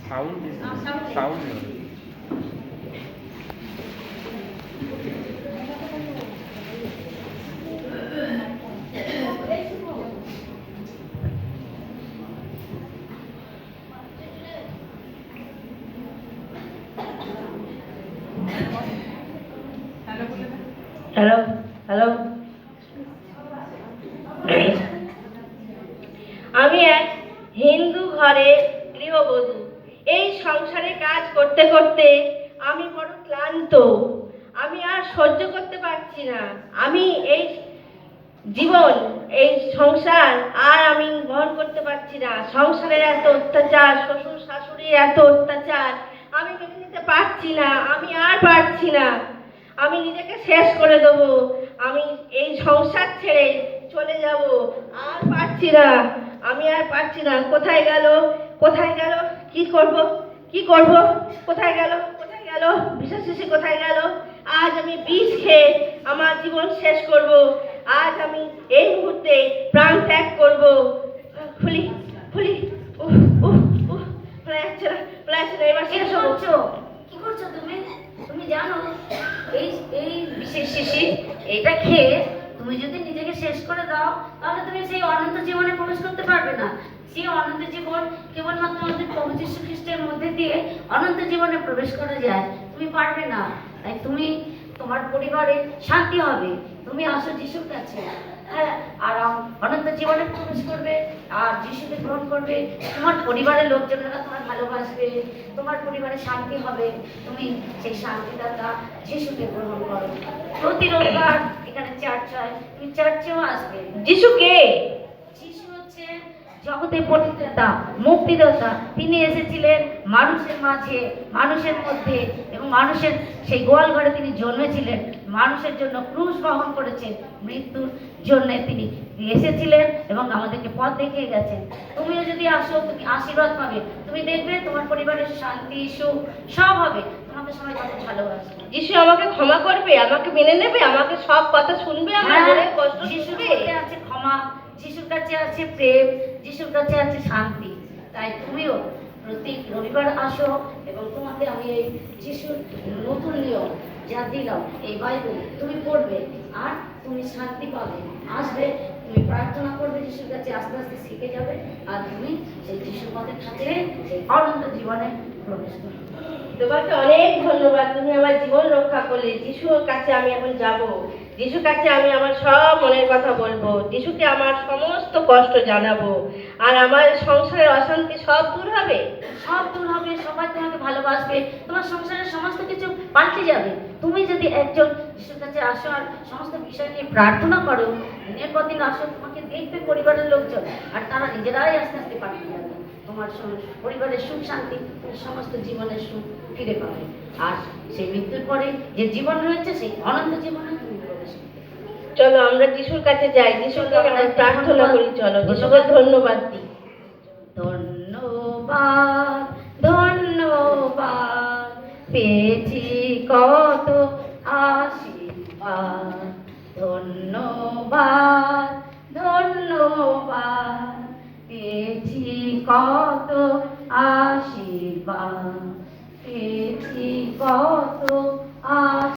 Sound sound hello hello, আমি এক হিন্দু ঘরে গৃহবধূ। এই সংসারে কাজ করতে করতে আমি বড় ক্লান্ত। আমি আর সহ্য করতে পারছি না। আমি এই জীবন, এই সংসার আর আমি বহন করতে পারছি না। সংসারের এত অত্যাচার, শ্বশুর শাশুড়ির এত অত্যাচার আমি মেনে নিতে পারছি না। আমি আর পারছি না। আমি নিজেকে শেষ করে দেবো। আমি এই সংসার ছেড়ে চলে যাব। আর পারছি না। আমি আর পারছি না। কোথায় গেল, কোথায় গেল, কি করব, কি করব, কোথায় গেল, কোথায় গেল, বিশেষ শেষে কোথায় গেল? আজ আমি বিষ খেয়ে আমার জীবন শেষ করব। আজ আমি এই মুহূর্তে প্রাণ ত্যাগ করব। খুলি খুলি, উহ উহ উহ, প্রায় যাচ্ছে না, প্রায় যাচ্ছে না। এবার শেষ হচ্ছে। কি করছো তুমি? তুমি জানো এই এই বিশেষ শেষে এটা খেয়ে তুমি যদি নিজেকে শেষ করে দাও, তাহলে তুমি সেই অনন্ত জীবনে প্রবেশ করতে পারবে না। সেই অনন্ত জীবন কেবলমাত্র আমাদের প্রভু যীশু খ্রিস্টের মধ্যে দিয়ে অনন্ত জীবনে প্রবেশ করা যায়। তুমি পারবে না। তাই তুমি, তোমার পরিবারে শান্তি হবে। তুমি আসো যিশুর কাছে, হ্যাঁ, আর অনন্ত জীবনে প্রবেশ করবে, আর যিশুকে গ্রহণ করবে। তোমার পরিবারের লোকজনেরা তোমার ভালোবাসবে, তোমার পরিবারে শান্তি হবে। তুমি সেই শান্তিদাতা যিশুকে গ্রহণ করো। প্রতি রবিবার এখানে চার্চ হয়, তুমি চার্চেও আসবে। যিশু কে? যিশু হচ্ছে জগতের পরিত্রাতা, মুক্তিদাতা। তিনি এসেছিলেন মানুষের মাঝে, মানুষের মধ্যে, এবং মানুষের সেই গোয়াল ঘরে তিনি জন্মেছিলেন। মানুষের জন্য ক্রুশ বহন করেছেন, মৃত্যুর জন্য তিনি এসেছিলেন এবং আমাদেরকে পথ দেখিয়ে গেছেন। তুমিও যদি আসো, তুমি আশীর্বাদ পাবে। তুমি দেখবে তোমার পরিবারের শান্তি, সুখ সব হবে। তোমাকে সবাই কত ভালোবাসবে। যিশু আমাকে ক্ষমা করবে, আমাকে মেনে নেবে, আমাকে সব কথা শুনবে, আমার মনের কষ্ট যিশুর শুনবে। কাছে আছে ক্ষমা, যিশুর কাছে আছে প্রেম, যিশুর কাছে আছে শান্তি। তাই তুমিও প্রতি রবিবার আসো, এবং তোমাকে আমি এই যিশুর নতুন নিয়ম যা দিলাম, এই বাইবেল তুমি পড়বে, আর তুমি শান্তি পাবে। আসবে, তুমি প্রার্থনা করবে যিশুর কাছে, আস্তে আস্তে শিখে যাবে, আর তুমি সেই যিশুর পথে থাকলে সেই অনন্ত জীবনে প্রবেশ করবে। তোমাকে অনেক ধন্যবাদ। তুমি আমার জীবন রক্ষা করলে। যিশুর কাছে আমি এখন যাব। যিশুর কাছে আমি আমার সব মনের কথা বলবো। যিশুকে আমার সমস্ত কষ্ট জানাবো। আর আমার সংসারের অশান্তি সব দূর হবে। সব দূর হবে, সবাই তোমাকে ভালোবাসবে, তোমার সংসারের সমস্ত কিছু পাল্টে যাবে। তুমি যদি একজন যিশুর কাছে আসো আর সমস্ত বিষয় নিয়ে প্রার্থনা করো, দিনের পর দিন আসো, তোমাকে দেখবে পরিবারের লোকজন, আর তারা নিজেরাই আস্তে আস্তে পাল্টে যাবে। তোমার পরিবারের সুখ শান্তি, সমস্ত জীবনের সুখ ফিরে পাবে। আর সেই মৃত্যুর পরে যে জীবন রয়েছে, সেই অনন্ত জীবনে তুমি প্রবেশ করবে। চলো আমরা যিশুর কাছে যাই, যিশুকে আমরা প্রার্থনা করি। চলো যিশুকে ধন্যবাদ দিই। ধন্যবাদ, ধন্যবাদ, পেয়েছি কত আশীর্বাদ। ধন্যবাদ, ধন্যবাদ, পেয়েছি কত আশীর্বাদ, পেয়েছি কত